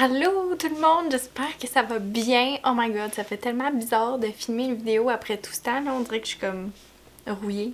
Allô tout le monde, j'espère que ça va bien. Oh my god, ça fait tellement bizarre de filmer une vidéo après tout ce temps, là, on dirait que je suis comme rouillée.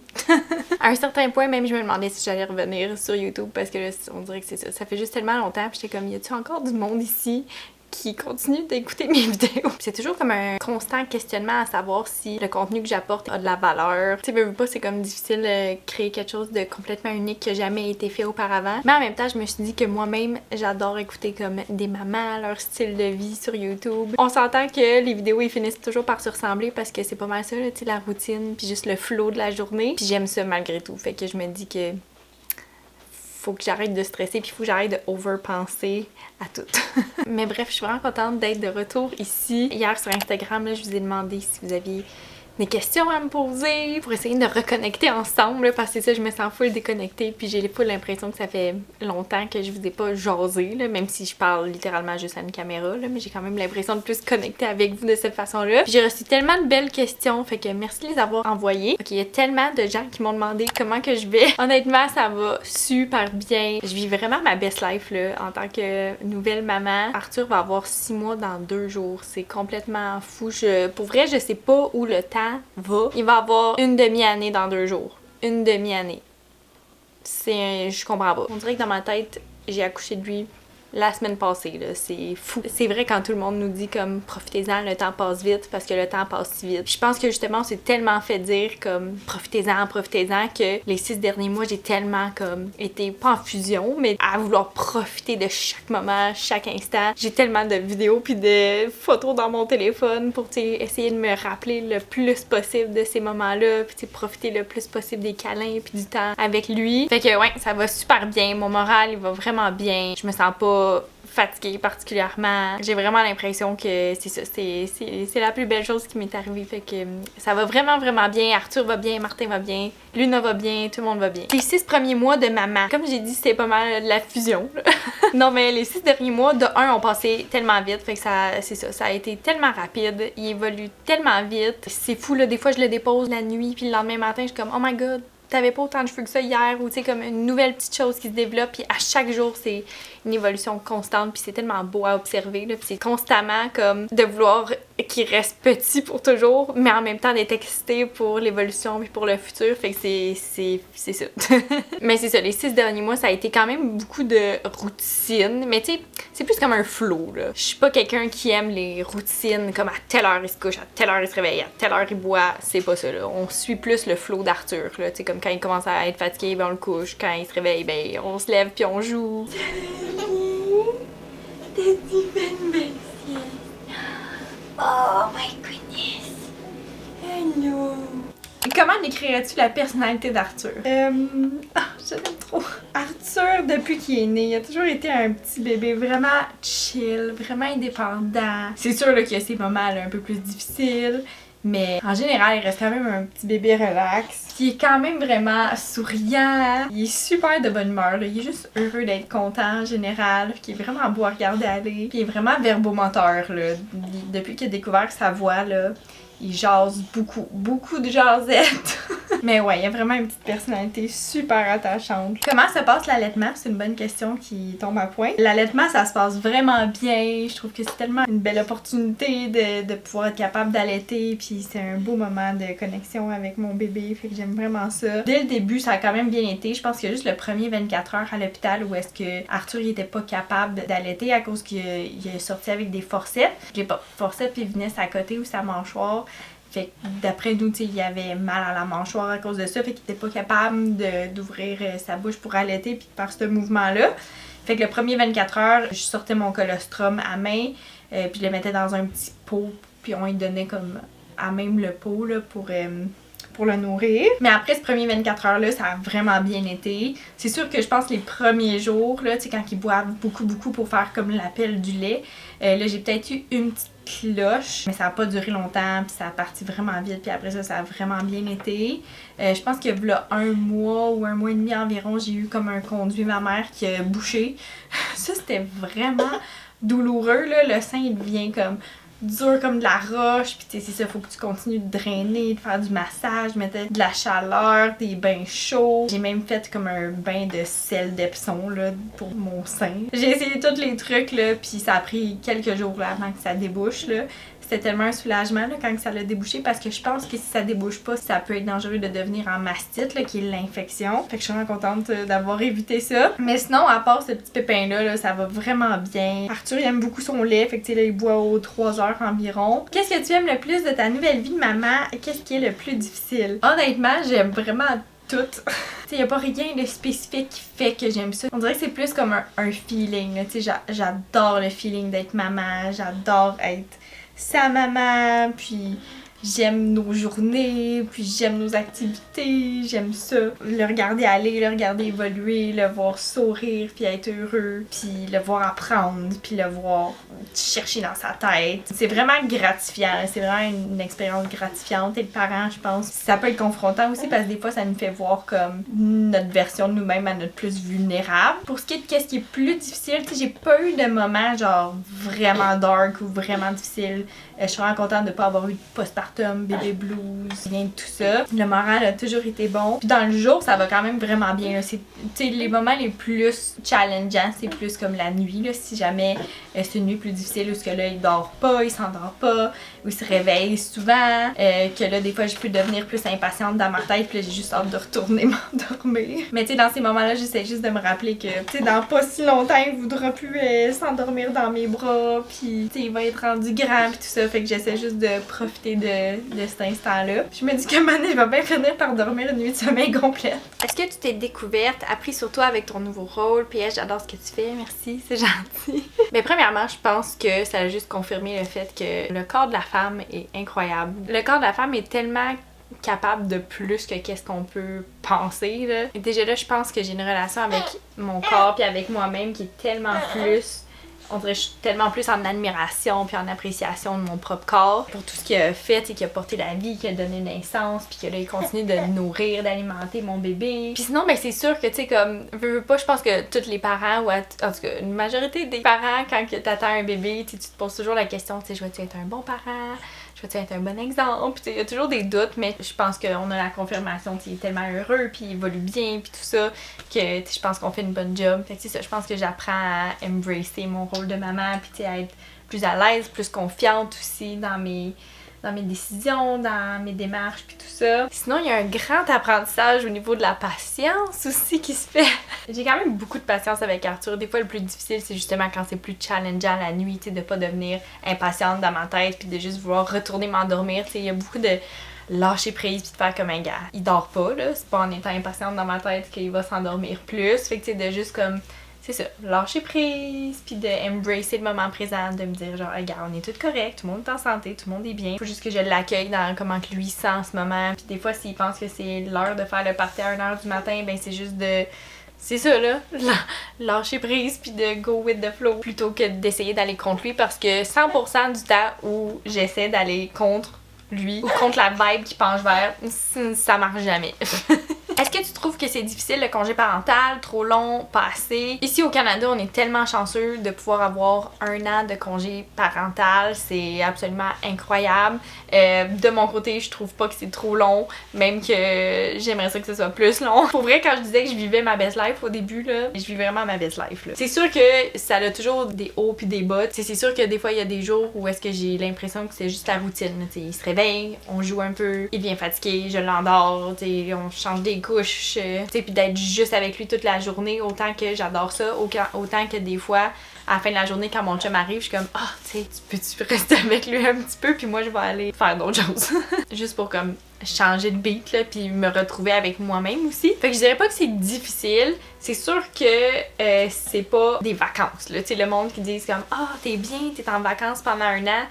À un certain point, même je me demandais si j'allais revenir sur YouTube parce que là, on dirait que c'est ça. Ça fait juste tellement longtemps, puis j'étais comme, y a-tu encore du monde ici qui continue d'écouter mes vidéos? C'est toujours comme un constant questionnement à savoir si le contenu que j'apporte a de la valeur. Tu sais, veux pas, c'est comme difficile de créer quelque chose de complètement unique qui a jamais été fait auparavant. Mais en même temps, je me suis dit que moi-même, j'adore écouter comme des mamans, leur style de vie sur YouTube. On s'entend que les vidéos, ils finissent toujours par se ressembler parce que c'est pas mal ça, tu sais, la routine, puis juste le flow de la journée. Puis j'aime ça malgré tout. Fait que je me dis que faut que j'arrête de stresser puis faut que j'arrête de overpenser à tout. Mais bref, je suis vraiment contente d'être de retour ici. Hier sur Instagram, là, je vous ai demandé si vous aviez des questions à me poser pour essayer de reconnecter ensemble, là, parce que ça, je me sens full déconnectée puis j'ai pas l'impression que ça fait longtemps que je vous ai pas jasé, là, même si je parle littéralement juste à une caméra, là, mais j'ai quand même l'impression de plus connecter avec vous de cette façon-là. J'ai reçu tellement de belles questions, fait que merci de les avoir envoyées. Ok, il y a tellement de gens qui m'ont demandé comment que je vais. Honnêtement, ça va super bien. Je vis vraiment ma best life là, en tant que nouvelle maman. Arthur va avoir 6 mois dans 2 jours. C'est complètement fou. Pour vrai, je sais pas où le temps va. Il va avoir une demi-année dans 2 jours. Une demi-année. Je comprends pas. On dirait que dans ma tête, j'ai accouché de lui la semaine passée, là. C'est fou. C'est vrai quand tout le monde nous dit comme profitez-en, le temps passe vite parce que le temps passe si vite. Je pense que justement, on s'est tellement fait dire comme profitez-en que les 6 derniers mois, j'ai tellement comme été pas en fusion, mais à vouloir profiter de chaque moment, chaque instant. J'ai tellement de vidéos puis de photos dans mon téléphone pour essayer de me rappeler le plus possible de ces moments-là, puis profiter le plus possible des câlins puis du temps avec lui. Fait que ouais, ça va super bien. Mon moral, il va vraiment bien. Je me sens pas fatiguée particulièrement. J'ai vraiment l'impression que c'est ça, c'est la plus belle chose qui m'est arrivée. Fait que ça va vraiment bien. Arthur va bien, Martin va bien, Luna va bien, tout le monde va bien. Les 6 premiers mois de maman, comme j'ai dit, c'était pas mal de la fusion. Non mais les 6 derniers mois, de un, ont passé tellement vite. Fait que c'est ça, ça a été tellement rapide. Il évolue tellement vite. C'est fou là, des fois je le dépose la nuit puis le lendemain matin, je suis comme oh my god, t'avais pas autant de cheveux que ça hier, ou tu sais, comme une nouvelle petite chose qui se développe, puis à chaque jour, c'est une évolution constante, puis c'est tellement beau à observer, là, puis c'est constamment comme de vouloir qu'il reste petit pour toujours, mais en même temps d'être excité pour l'évolution puis pour le futur, fait que c'est ça. Mais c'est ça, les 6 derniers mois, ça a été quand même beaucoup de routine, mais tu sais, c'est plus comme un flow, là. Je suis pas quelqu'un qui aime les routines, comme à telle heure il se couche, à telle heure il se réveille, à telle heure il boit, c'est pas ça, là. On suit plus le flow d'Arthur, là, tu sais, comme quand il commence à être fatigué, ben on le couche, quand il se réveille, ben on se lève puis on joue. Oh my goodness! Hello! Comment décrirais-tu la personnalité d'Arthur? Je l'aime trop. Arthur, depuis qu'il est né, il a toujours été un petit bébé vraiment chill, vraiment indépendant. C'est sûr là, qu'il y a ses moments là, un peu plus difficiles, mais en général, il reste quand même un petit bébé relax, qui est quand même vraiment souriant. Il est super de bonne humeur, là. Il est juste heureux d'être content en général, qui est vraiment beau à regarder aller. Puis il est vraiment verbomoteur, là. Depuis qu'il a découvert sa voix, là, il jase beaucoup de jasette. Mais ouais, il a vraiment une petite personnalité super attachante. Comment se passe l'allaitement? C'est une bonne question qui tombe à point. L'allaitement, ça se passe vraiment bien. Je trouve que c'est tellement une belle opportunité de pouvoir être capable d'allaiter. Puis c'est un beau moment de connexion avec mon bébé. Fait que j'aime vraiment ça. Dès le début, ça a quand même bien été. Je pense qu'il y a juste le premier 24 heures à l'hôpital où est-ce que Arthur il était pas capable d'allaiter à cause qu'il est sorti avec des forceps. Les forceps, ils venaient à côté ou sa mâchoire. Fait que d'après nous, il avait mal à la mâchoire à cause de ça, fait qu'il était pas capable d'ouvrir sa bouche pour allaiter puis par ce mouvement-là. Fait que le premier 24 heures, je sortais mon colostrum à main, puis je le mettais dans un petit pot, puis on lui donnait comme à même le pot là, pour le nourrir. Mais après ce premier 24 heures-là, ça a vraiment bien été. C'est sûr que je pense les premiers jours, là, quand ils boivent beaucoup pour faire comme l'appel du lait, là j'ai peut-être eu une petite cloche, mais ça n'a pas duré longtemps, puis ça a parti vraiment vite, puis après ça a vraiment bien été. Je pense que là, 1 mois ou 1 mois et demi environ, j'ai eu comme un conduit mammaire qui a bouché. Ça, c'était vraiment douloureux, là. Le sein, il devient comme dur comme de la roche, puis tu sais, c'est ça, faut que tu continues de drainer, de faire du massage, mettre de la chaleur, des bains chauds. J'ai même fait comme un bain de sel d'Epsom, là, pour mon sein. J'ai essayé tous les trucs, là, puis ça a pris quelques jours, là, avant que ça débouche, là. C'était tellement un soulagement là, quand ça l'a débouché parce que je pense que si ça débouche pas, ça peut être dangereux de devenir en mastite, là, qui est l'infection. Fait que je suis vraiment contente d'avoir évité ça. Mais sinon, à part ce petit pépin-là, là, ça va vraiment bien. Arthur, il aime beaucoup son lait, fait que tu sais, là, il boit aux 3 heures environ. Qu'est-ce que tu aimes le plus de ta nouvelle vie de maman? Qu'est-ce qui est le plus difficile? Honnêtement, j'aime vraiment tout. Il n'y a pas rien de spécifique qui fait que j'aime ça. On dirait que c'est plus comme un feeling. J'adore le feeling d'être maman, j'adore être sa maman, puis j'aime nos journées, puis j'aime nos activités, j'aime ça. Le regarder aller, le regarder évoluer, le voir sourire, puis être heureux, puis le voir apprendre, puis le voir chercher dans sa tête. C'est vraiment gratifiant, c'est vraiment une expérience gratifiante. Et le parent, je pense, ça peut être confrontant aussi parce que des fois, ça nous fait voir comme notre version de nous-mêmes à notre plus vulnérable. Pour ce qui est de qu'est-ce qui est plus difficile, tu sais, j'ai pas eu de moment genre vraiment dark ou vraiment difficile. Je suis vraiment contente de pas avoir eu de postpartum, bébé blues, rien de tout ça. Le moral a toujours été bon. Puis dans le jour, ça va quand même vraiment bien. Là. C'est, les moments les plus challengeants, c'est plus comme la nuit. Là, si jamais c'est une nuit plus difficile, où ce que là, il dort pas, il s'endort pas, ou il se réveille souvent, que là, des fois, je peux devenir plus impatiente dans ma tête, puis là, j'ai juste hâte de retourner m'endormir. Mais tu sais, dans ces moments-là, j'essaie juste de me rappeler que, tu sais, dans pas si longtemps, il voudra plus s'endormir dans mes bras, puis tu sais, il va être rendu grand, puis tout ça. Fait que j'essaie juste de profiter de cet instant-là. Je me dis qu'à un moment donné, je vais bien finir par dormir une nuit de sommeil complète. Est-ce que tu t'es découverte, appris sur toi avec ton nouveau rôle? Puis j'adore ce que tu fais, merci, c'est gentil. Mais premièrement, je pense que ça a juste confirmé le fait que le corps de la femme est incroyable. Le corps de la femme est tellement capable de plus que qu'est-ce qu'on peut penser, là. Et déjà là, je pense que j'ai une relation avec mon corps puis avec moi-même qui est tellement plus... On dirait que je suis tellement plus en admiration puis en appréciation de mon propre corps pour tout ce qu'il a fait et qui a porté la vie, qui a donné naissance puis que là il continue de nourrir, d'alimenter mon bébé. Puis sinon ben c'est sûr que tu sais comme veux pas, je pense que tous les parents ou en tout cas une majorité des parents quand t'attends un bébé, tu te poses toujours la question, tu sais, je vais-tu être un bon parent? Je vais être un bon exemple. Il y a toujours des doutes, mais je pense qu'on a la confirmation qu'il est tellement heureux, puis il évolue bien, puis tout ça, que je pense qu'on fait une bonne job. Fait que c'est ça, je pense que j'apprends à embrasser mon rôle de maman, puis à être plus à l'aise, plus confiante aussi dans mes décisions, dans mes démarches, puis tout ça. Sinon, il y a un grand apprentissage au niveau de la patience aussi qui se fait. J'ai quand même beaucoup de patience avec Arthur. Des fois, le plus difficile, c'est justement quand c'est plus challengeant la nuit, tu sais, de pas devenir impatiente dans ma tête, puis de juste vouloir retourner m'endormir. Tu sais, il y a beaucoup de lâcher prise puis de faire comme un gars. Il dort pas, là. C'est pas en étant impatiente dans ma tête qu'il va s'endormir plus. Fait que, tu sais, de juste comme... C'est ça, lâcher prise, puis de embrasser le moment présent, de me dire genre, regarde, on est tous corrects, tout le monde est en santé, tout le monde est bien. Faut juste que je l'accueille dans comment que lui sent en ce moment. Puis des fois, s'il pense que c'est l'heure de faire le party à 1h du matin, ben c'est juste de... C'est ça là, lâcher prise puis de go with the flow plutôt que d'essayer d'aller contre lui parce que 100% du temps où j'essaie d'aller contre lui ou contre la vibe qui penche vers, ça marche jamais. Est-ce que tu trouves que c'est difficile le congé parental, trop long, pas assez? Ici au Canada, on est tellement chanceux de pouvoir avoir 1 an de congé parental, c'est absolument incroyable. De mon côté, je trouve pas que c'est trop long, même que j'aimerais ça que ce soit plus long. Pour vrai, quand je disais que je vivais ma best life au début, là, je vis vraiment ma best life. Là. C'est sûr que ça a toujours des hauts puis des bas. C'est sûr que des fois, il y a des jours où est-ce que j'ai l'impression que c'est juste la routine. T'sais, il se réveille, on joue un peu, il devient fatigué, je l'endors, on change des couches, puis d'être juste avec lui toute la journée, autant que j'adore ça, autant que des fois, à la fin de la journée, quand mon chum arrive, je suis comme, tu peux-tu rester avec lui un petit peu, puis moi, je vais aller faire d'autres choses. Juste pour comme changer de beat, là, puis me retrouver avec moi-même aussi. Fait que je dirais pas que c'est difficile, c'est sûr que c'est pas des vacances, là, tu sais, le monde qui dit comme, t'es bien, t'es en vacances pendant 1 an.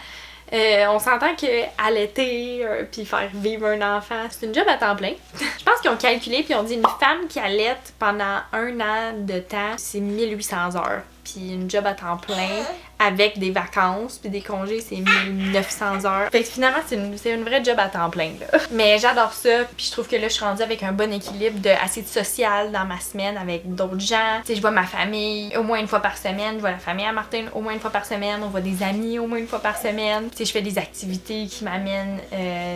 On s'entend qu'allaiter puis faire vivre un enfant, c'est une job à temps plein. Je pense qu'ils ont calculé puis ils ont dit une femme qui allaite pendant 1 an de temps, c'est 1800 heures. Puis une job à temps plein avec des vacances puis des congés, c'est 1900 heures. Fait que finalement, c'est une vraie job à temps plein, là. Mais j'adore ça, puis je trouve que là, je suis rendue avec un bon équilibre de assez de social dans ma semaine avec d'autres gens. Tu sais, je vois ma famille au moins une fois par semaine, je vois la famille à Martin au moins une fois par semaine, on voit des amis au moins une fois par semaine. Tu sais, je fais des activités qui m'amènent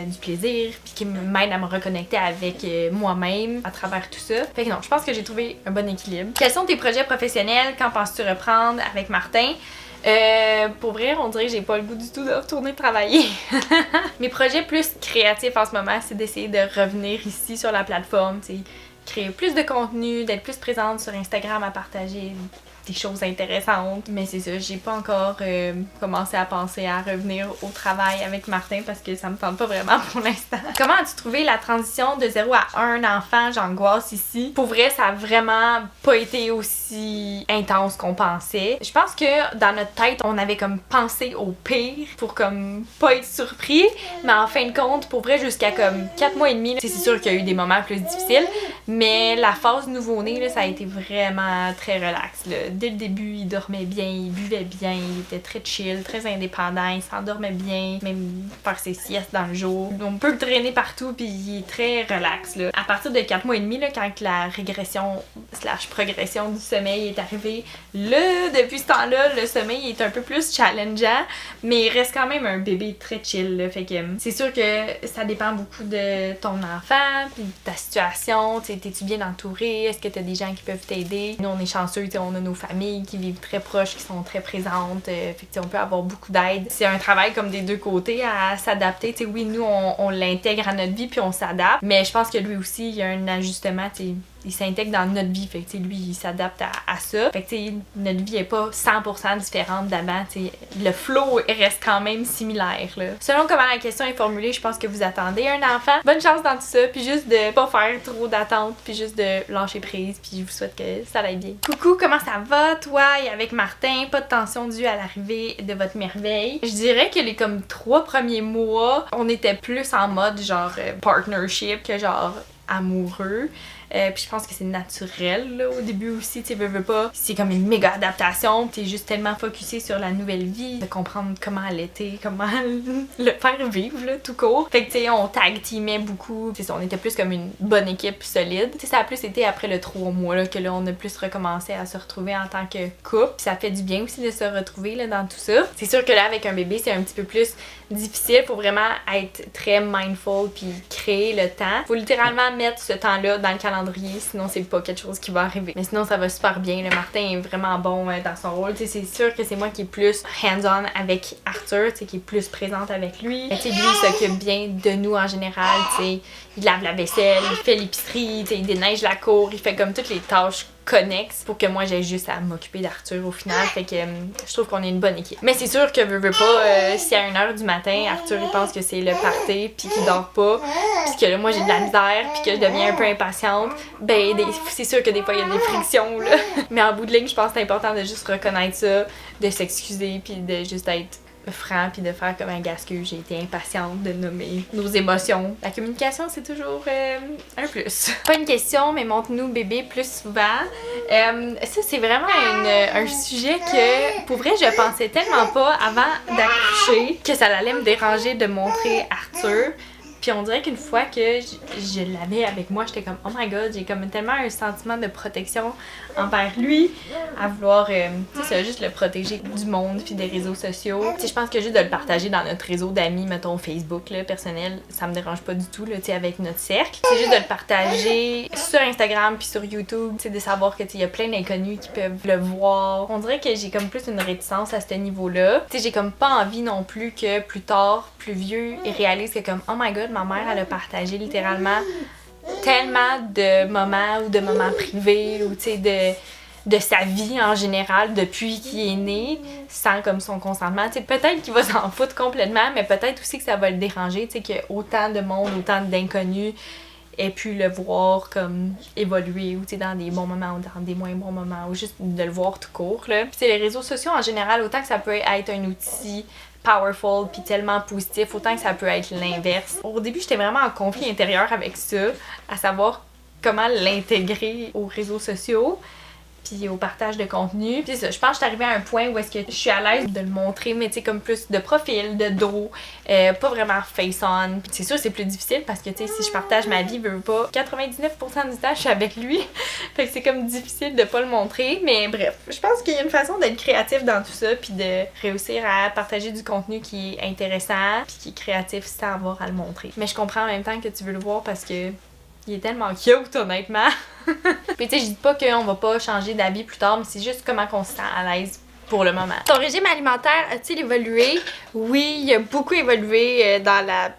du plaisir, puis qui m'aident à me reconnecter avec moi-même à travers tout ça. Fait que non, je pense que j'ai trouvé un bon équilibre. Quels sont tes projets professionnels? Quand penses-tu reprendre avec Martin? Pour vrai, on dirait que j'ai pas le goût du tout de retourner travailler. Mes projets plus créatifs en ce moment, c'est d'essayer de revenir ici sur la plateforme, tu sais, créer plus de contenu, d'être plus présente sur Instagram à partager des choses intéressantes. Mais c'est ça, j'ai pas encore commencé à penser à revenir au travail avec Martin parce que ça me tente pas vraiment pour l'instant. Comment as-tu trouvé la transition de 0 à 1 enfant? J'angoisse ici. Pour vrai, ça a vraiment pas été aussi intense qu'on pensait. Je pense que dans notre tête, on avait comme pensé au pire pour comme pas être surpris. Mais en fin de compte, pour vrai, jusqu'à comme 4 mois et demi, c'est sûr qu'il y a eu des moments plus difficiles. Mais la phase nouveau-né, ça a été vraiment très relax, là. Dès le début, il dormait bien, il buvait bien, il était très chill, très indépendant, il s'endormait bien, même faire ses siestes dans le jour. On peut le traîner partout, puis il est très relax, là. À partir de 4 mois et demi, là, quand la régression / progression du sommeil est arrivée, là, depuis ce temps-là, le sommeil est un peu plus challengeant, mais il reste quand même un bébé très chill, là. Fait que c'est sûr que ça dépend beaucoup de ton enfant, puis de ta situation. T'es-tu bien entouré? Est-ce que t'as des gens qui peuvent t'aider? Nous, on est chanceux, on a nos familles qui vivent très proches, qui sont très présentes. Fait que on peut avoir beaucoup d'aide. C'est un travail comme des deux côtés à s'adapter. T'sais, oui, nous, on l'intègre à notre vie puis on s'adapte. Mais je pense que lui aussi, il y a un ajustement. Il s'intègre dans notre vie. Fait que lui, il s'adapte à ça. Fait que notre vie est pas 100% différente d'avant. Le flow reste quand même similaire, là. Selon comment la question est formulée, je pense que vous attendez un enfant. Bonne chance dans tout ça. Puis juste de pas faire trop d'attentes. Puis juste de lâcher prise. Puis je vous souhaite que ça aille bien. Coucou, comment ça va, toi et avec Martin? Pas de tension due à l'arrivée de votre merveille. Je dirais que les comme 3 premiers mois, on était plus en mode genre partnership que genre amoureux. Puis je pense que c'est naturel là, au début aussi, tu veux pas. C'est comme une méga adaptation, t'es juste tellement focusé sur la nouvelle vie, de comprendre comment elle était, comment le faire vivre là, tout court. Fait que tu sais, on tag teamait beaucoup, t'sais, on était plus comme une bonne équipe solide. T'sais, ça a plus été après le 3 mois là, que là on a plus recommencé à se retrouver en tant que couple. Puis ça fait du bien aussi de se retrouver là, dans tout ça. C'est sûr que là avec un bébé c'est un petit peu plus difficile, faut vraiment être très mindful puis créer le temps. Faut littéralement mettre ce temps-là dans le calendrier, sinon c'est pas quelque chose qui va arriver. Mais sinon ça va super bien, le Martin est vraiment bon dans son rôle. T'sais, c'est sûr que c'est moi qui est plus hands-on avec Arthur, qui est plus présente avec lui. Mais lui il s'occupe bien de nous en général, t'sais. Il lave la vaisselle, il fait l'épicerie, il déneige la cour, il fait comme toutes les tâches connexes pour que moi j'ai juste à m'occuper d'Arthur au final. Fait que je trouve qu'on est une bonne équipe. Mais c'est sûr que veux pas, si à 1h du matin Arthur il pense que c'est le party puis qu'il dort pas, puis que là moi j'ai de la misère puis que je deviens un peu impatiente, ben c'est sûr que des fois il y a des frictions là. Mais en bout de ligne je pense que c'est important de juste reconnaître ça, de s'excuser puis de juste être franc puis de faire comme un gasque. J'ai été impatiente de nommer nos émotions. La communication c'est toujours un plus. Pas une question mais montre-nous bébé plus souvent. Ça c'est vraiment un sujet que pour vrai je pensais tellement pas avant d'accoucher que ça allait me déranger de montrer Arthur. Puis on dirait qu'une fois que je l'avais avec moi, j'étais comme oh my god, j'ai comme tellement un sentiment de protection envers lui, à vouloir, tu sais, ça, juste le protéger du monde puis des réseaux sociaux. Tu sais, je pense que juste de le partager dans notre réseau d'amis, mettons Facebook, là, personnel, ça me dérange pas du tout, là, tu sais, avec notre cercle. C'est juste de le partager sur Instagram puis sur YouTube, tu sais, de savoir que, tu sais, il y a plein d'inconnus qui peuvent le voir. On dirait que j'ai comme plus une réticence à ce niveau-là. Tu sais, j'ai comme pas envie non plus que plus tard, plus vieux, ils réalisent que comme oh my god, ma mère, elle a partagé littéralement tellement de moments ou de moments privés ou tu sais de sa vie en général depuis qu'il est né sans comme son consentement. Tu sais, peut-être qu'il va s'en foutre complètement, mais peut-être aussi que ça va le déranger, tu sais, qu'il y a autant de monde, autant d'inconnus aient pu le voir comme évoluer ou tu sais dans des bons moments ou dans des moins bons moments ou juste de le voir tout court là. Puis les réseaux sociaux en général, autant que ça peut être un outil powerful puis tellement positif, autant que ça peut être l'inverse. Au début, j'étais vraiment en conflit intérieur avec ça, à savoir comment l'intégrer aux réseaux sociaux. puis au partage de contenu. Puis ça, je pense que je suis arrivée à un point où est-ce que je suis à l'aise de le montrer, mais tu sais, comme plus de profil, de dos, pas vraiment face-on. Puis c'est sûr, c'est plus difficile parce que, tu sais, si je partage ma vie, veux pas, 99% du temps, je suis avec lui. Fait que c'est comme difficile de pas le montrer, mais bref. Je pense qu'il y a une façon d'être créatif dans tout ça, puis de réussir à partager du contenu qui est intéressant, puis qui est créatif sans avoir à le montrer. Mais je comprends en même temps que tu veux le voir parce que il est tellement cute, honnêtement. Puis tu sais, je dis pas qu'on va pas changer d'habit plus tard, mais c'est juste comment on se sent à l'aise pour le moment. Ton régime alimentaire a-t-il évolué? Oui, il a beaucoup évolué dans la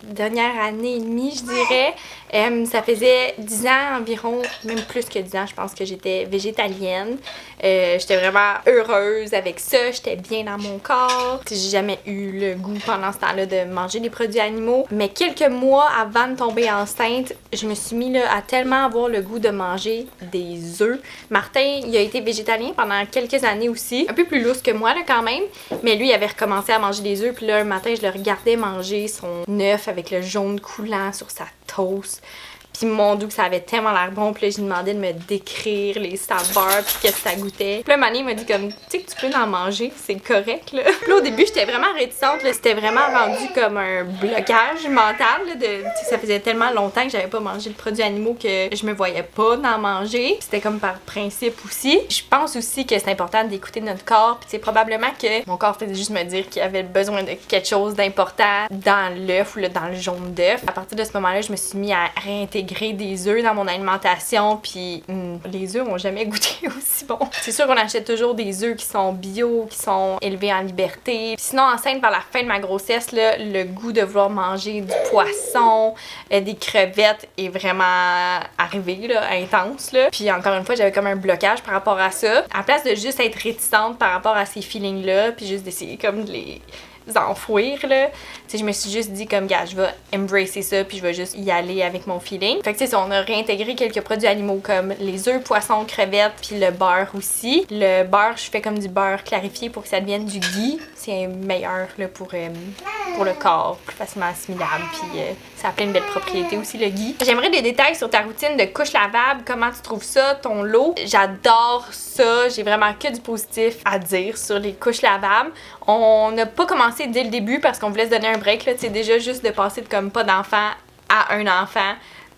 dernière année et demie, je dirais. Ça faisait 10 ans environ, même plus que 10 ans, je pense que j'étais végétalienne. J'étais vraiment heureuse avec ça, j'étais bien dans mon corps. J'ai jamais eu le goût pendant ce temps-là de manger des produits animaux. Mais quelques mois avant de tomber enceinte, je me suis mis là, à tellement avoir le goût de manger des œufs. Martin, il a été végétalien pendant quelques années aussi, un peu plus lousse que moi là, quand même. Mais lui, il avait recommencé à manger des œufs. Puis là, un matin, je le regardais manger son œuf avec le jaune coulant sur sa toast. Puis mon Dieu, que ça avait tellement l'air bon. Puis là, j'ai demandé de me décrire les saveurs, puis qu'est-ce que ça goûtait. Puis là, Mané m'a dit comme, tu sais que tu peux en manger, c'est correct, là. Puis là, au début, j'étais vraiment réticente, là. C'était vraiment rendu comme un blocage mental, là. Ça faisait tellement longtemps que j'avais pas mangé de produits animaux que je me voyais pas d'en manger. C'était comme par principe aussi. Je pense aussi que c'est important d'écouter notre corps. Puis c'est probablement que mon corps faisait juste me dire qu'il avait besoin de quelque chose d'important dans l'œuf ou là, dans le jaune d'œuf. À partir de ce moment-là, je me suis mis à réintégrer des œufs dans mon alimentation, puis les œufs ont jamais goûté aussi bon. C'est sûr qu'on achète toujours des œufs qui sont bio, qui sont élevés en liberté. Puis sinon, enceinte, vers la fin de ma grossesse, là, le goût de vouloir manger du poisson, des crevettes est vraiment arrivé, là, intense. Là. Puis encore une fois, j'avais comme un blocage par rapport à ça. À la place de juste être réticente par rapport à ces feelings-là, puis juste d'essayer comme de les enfouir là. Tu sais, je me suis juste dit comme gars, je vais embrasser ça puis je vais juste y aller avec mon feeling. Fait que tu sais, on a réintégré quelques produits animaux comme les œufs, poissons, crevettes puis le beurre aussi. Le beurre, je fais comme du beurre clarifié pour que ça devienne du ghee. C'est meilleur là pour le corps, plus facilement assimilable puis ça a plein de belles propriétés aussi le ghee. J'aimerais des détails sur ta routine de couche lavable, comment tu trouves ça, ton lot. J'adore ça, j'ai vraiment que du positif à dire sur les couches lavables. On n'a pas commencé dès le début parce qu'on voulait se donner un break là, tu sais, déjà juste de passer de comme pas d'enfant à un enfant,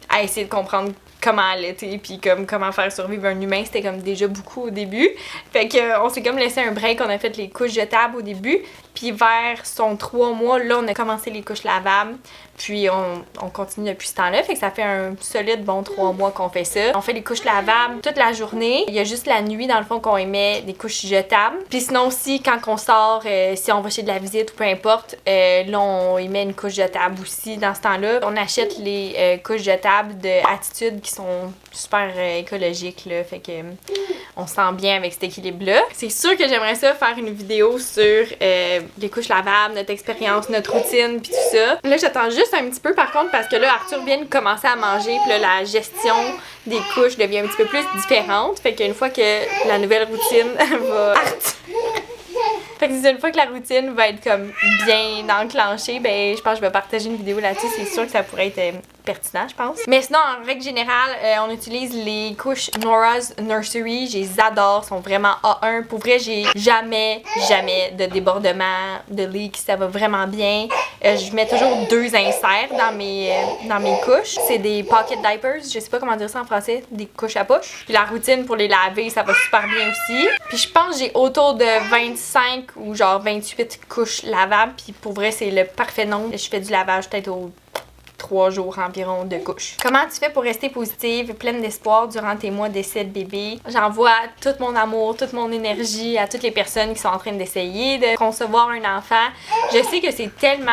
à essayer de comprendre comment allaiter puis comme comment faire survivre un humain, c'était comme déjà beaucoup au début. Fait que on s'est comme laissé un break, on a fait les couches jetables au début, puis vers son 3 mois, là on a commencé les couches lavables, puis on continue depuis ce temps-là, fait que ça fait un solide bon 3 mois qu'on fait ça. On fait les couches lavables toute la journée, il y a juste la nuit dans le fond qu'on émet des couches jetables. Puis sinon aussi quand on sort, si on va chez de la visite ou peu importe, là on émet une couche jetable aussi dans ce temps-là. On achète les couches jetables de Attitude qui sont super écologiques là, fait que on se sent bien avec cet équilibre-là. C'est sûr que j'aimerais ça faire une vidéo sur les couches lavables, notre expérience, notre routine puis tout ça. Là j'attends juste un petit peu par contre parce que là Arthur vient de commencer à manger puis là la gestion des couches devient un petit peu plus différente. Fait qu'une fois que la nouvelle routine va... Fait que une fois que la routine va être comme bien enclenchée, ben je pense que je vais partager une vidéo là-dessus. C'est sûr que ça pourrait être pertinent, je pense. Mais sinon, en règle générale, on utilise les couches Nora's Nursery. Je les adore, sont vraiment A1. Pour vrai, j'ai jamais de débordement, de leak. Ça va vraiment bien. Je mets toujours 2 inserts dans mes couches. C'est des pocket diapers. Je sais pas comment dire ça en français. Des couches à poche. Puis la routine pour les laver, ça va super bien aussi. Puis je pense que j'ai autour de 25 ou genre 28 couches lavables. Puis pour vrai, c'est le parfait nombre. Je fais du lavage peut-être au 3 jours environ de couches. Comment tu fais pour rester positive, pleine d'espoir durant tes mois d'essai de bébé? J'envoie tout mon amour, toute mon énergie à toutes les personnes qui sont en train d'essayer de concevoir un enfant. Je sais que c'est tellement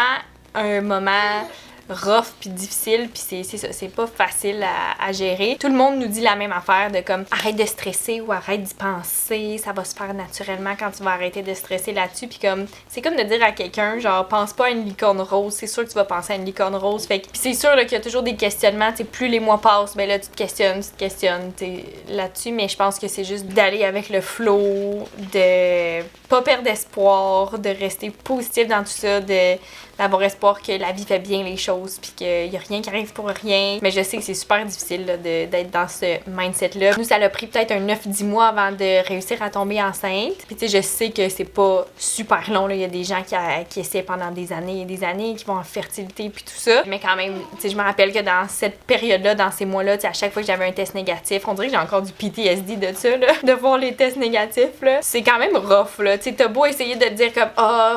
un moment rough puis difficile puis c'est ça, c'est pas facile à gérer. Tout le monde nous dit la même affaire de comme arrête de stresser ou arrête d'y penser, ça va se faire naturellement quand tu vas arrêter de stresser là-dessus. Puis comme c'est comme de dire à quelqu'un genre pense pas à une licorne rose, c'est sûr que tu vas penser à une licorne rose. Fait que c'est sûr là, qu'il y a toujours des questionnements, tu sais, plus les mois passent, ben là tu te questionnes là-dessus, mais je pense que c'est juste d'aller avec le flow, de pas perdre espoir, de rester positif dans tout ça, d'avoir espoir que la vie fait bien les choses. choses, puis qu'il y a rien qui arrive pour rien. Mais je sais que c'est super difficile d'être dans ce mindset-là. Nous, ça a pris peut-être un 9-10 mois avant de réussir à tomber enceinte. Puis tu sais, je sais que c'est pas super long, là. Il y a des gens qui essaient pendant des années et des années, qui vont en fertilité puis tout ça. Mais quand même, tu sais, je me rappelle que dans cette période-là, dans ces mois-là, tu sais, à chaque fois que j'avais un test négatif, on dirait que j'ai encore du PTSD de ça, là, de voir les tests négatifs, là. C'est quand même rough, là. Tu sais, t'as beau essayer de te dire comme,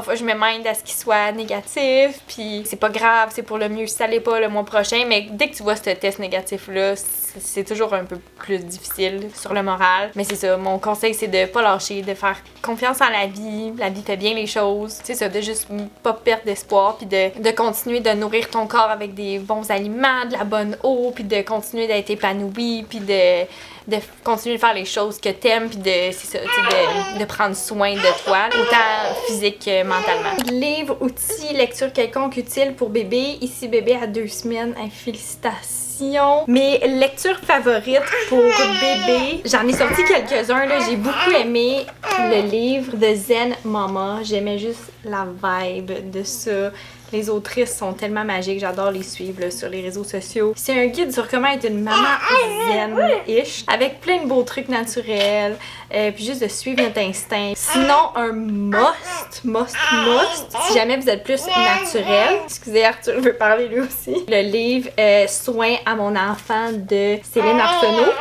faut que je me mind à ce qu'il soit négatif, puis c'est pas grave, c'est pour le mieux si ça l'est pas le mois prochain, mais dès que tu vois ce test négatif-là, c'est toujours un peu plus difficile sur le moral. Mais c'est ça, mon conseil, c'est de pas lâcher, de faire confiance en la vie fait bien les choses. C'est ça, de juste pas perdre d'espoir, puis de continuer de nourrir ton corps avec des bons aliments, de la bonne eau, puis de continuer d'être épanoui, puis de continuer de faire les choses que t'aimes, puis c'est ça, de prendre soin de toi, autant physique que mentalement. Livre, outils, lecture quelconque utile pour bébé. Ici, bébé à 2 semaines. Félicitations! Mes lectures favorites pour bébé, j'en ai sorti quelques-uns, là. J'ai beaucoup aimé le livre de Zen Mama. J'aimais juste la vibe de ça. Les autrices sont tellement magiques, j'adore les suivre là, sur les réseaux sociaux. C'est un guide sur comment être une maman zen-ish, avec plein de beaux trucs naturels, puis juste de suivre notre instinct. Sinon, un must, si jamais vous êtes plus naturel. Excusez, Arthur veut parler lui aussi. Le livre Soins à mon enfant de Céline Arsenault.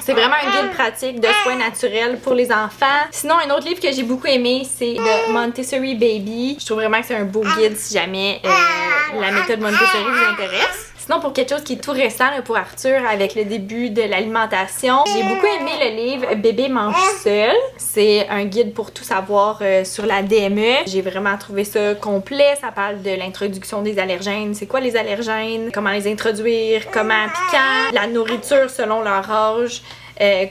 C'est vraiment un guide pratique de soins naturels pour les enfants. Sinon, un autre livre que j'ai beaucoup aimé, c'est The Montessori Baby. Je trouve vraiment que c'est un beau guide si jamais la méthode Montessori vous intéresse. Sinon, pour quelque chose qui est tout récent là, pour Arthur, avec le début de l'alimentation, j'ai beaucoup aimé le livre Bébé mange seul. C'est un guide pour tout savoir sur la DME. J'ai vraiment trouvé ça complet. Ça parle de l'introduction des allergènes. C'est quoi les allergènes? Comment les introduire? Comment piquant? La nourriture selon leur âge.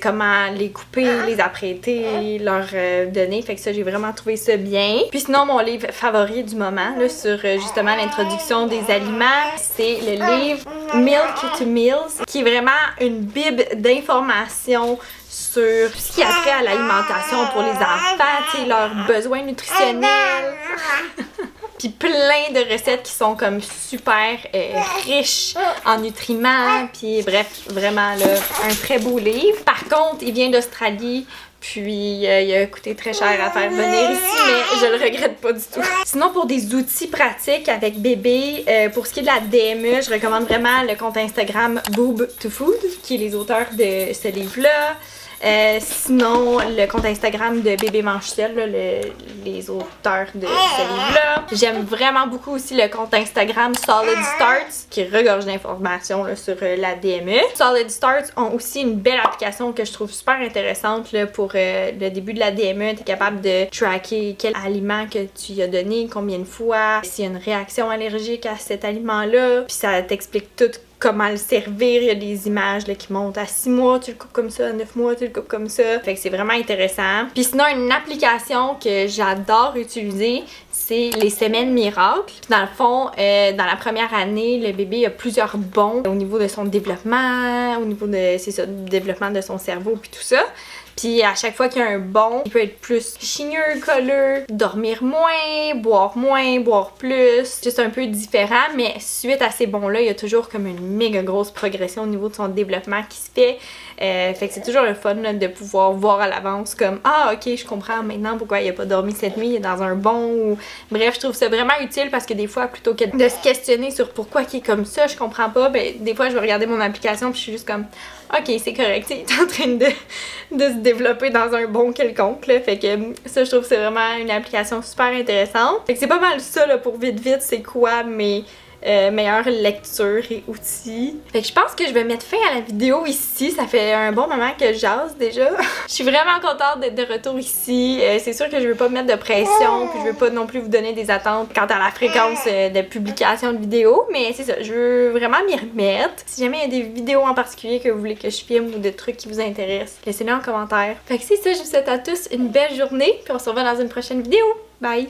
Comment les couper, les apprêter, leur donner. Fait que ça, j'ai vraiment trouvé ça bien. Puis sinon, mon livre favori du moment, là, sur justement l'introduction des aliments, c'est le livre Milk to Meals, qui est vraiment une bible d'informations sur ce qui a trait à l'alimentation pour les enfants, tu sais, leurs besoins nutritionnels. Puis plein de recettes qui sont comme super riches en nutriments. Puis bref, vraiment là, un très beau livre. Par contre, il vient d'Australie. Puis il a coûté très cher à faire venir ici, mais je le regrette pas du tout. Sinon, pour des outils pratiques avec bébé, pour ce qui est de la DME, je recommande vraiment le compte Instagram Boob to Food, qui est les auteurs de ce livre-là. Sinon, le compte Instagram de Bébé Mange Seul, là, les auteurs de ce livre-là. J'aime vraiment beaucoup aussi le compte Instagram Solid Starts, qui regorge d'informations là, sur la DME. Solid Starts ont aussi une belle application que je trouve super intéressante là, pour le début de la DME. Tu es capable de tracker quel aliment que tu y as donné, combien de fois, s'il y a une réaction allergique à cet aliment-là. Puis ça t'explique tout comment le servir. Il y a des images là, qui montent à 6 mois, tu le coupes comme ça, à 9 mois, tu le coupes comme ça. Fait que c'est vraiment intéressant. Puis sinon, une application que j'adore utiliser, c'est les semaines miracles. Puis dans le fond, dans la première année, le bébé a plusieurs bons au niveau de son développement, au niveau de, c'est ça, du développement de son cerveau puis tout ça. Puis à chaque fois qu'il y a un bon, il peut être plus chigneux, colleux, dormir moins, boire plus, juste un peu différent, mais suite à ces bons-là, il y a toujours comme une méga grosse progression au niveau de son développement qui se fait. Fait que c'est toujours le fun là, de pouvoir voir à l'avance comme « Ah, ok, je comprends maintenant pourquoi il a pas dormi cette nuit, il est dans un bon » ou... Bref, je trouve ça vraiment utile parce que des fois, plutôt que de se questionner sur pourquoi il est comme ça, je comprends pas, ben des fois, je vais regarder mon application puis je suis juste comme « Ok, c'est correct, il est en train de se développer dans un bon quelconque, là. » Fait que ça, je trouve que c'est vraiment une application super intéressante. Fait que c'est pas mal ça, là, pour vite, c'est quoi mes... meilleure lecture et outils. Fait que je pense que je vais mettre fin à la vidéo ici. Ça fait un bon moment que je jase déjà. Je suis vraiment contente d'être de retour ici. C'est sûr que je veux pas mettre de pression, puis je veux pas non plus vous donner des attentes quant à la fréquence de publication de vidéos, mais c'est ça, je veux vraiment m'y remettre. Si jamais il y a des vidéos en particulier que vous voulez que je filme ou des trucs qui vous intéressent, laissez-les en commentaire. Fait que c'est ça, je vous souhaite à tous une belle journée, puis on se revoit dans une prochaine vidéo. Bye!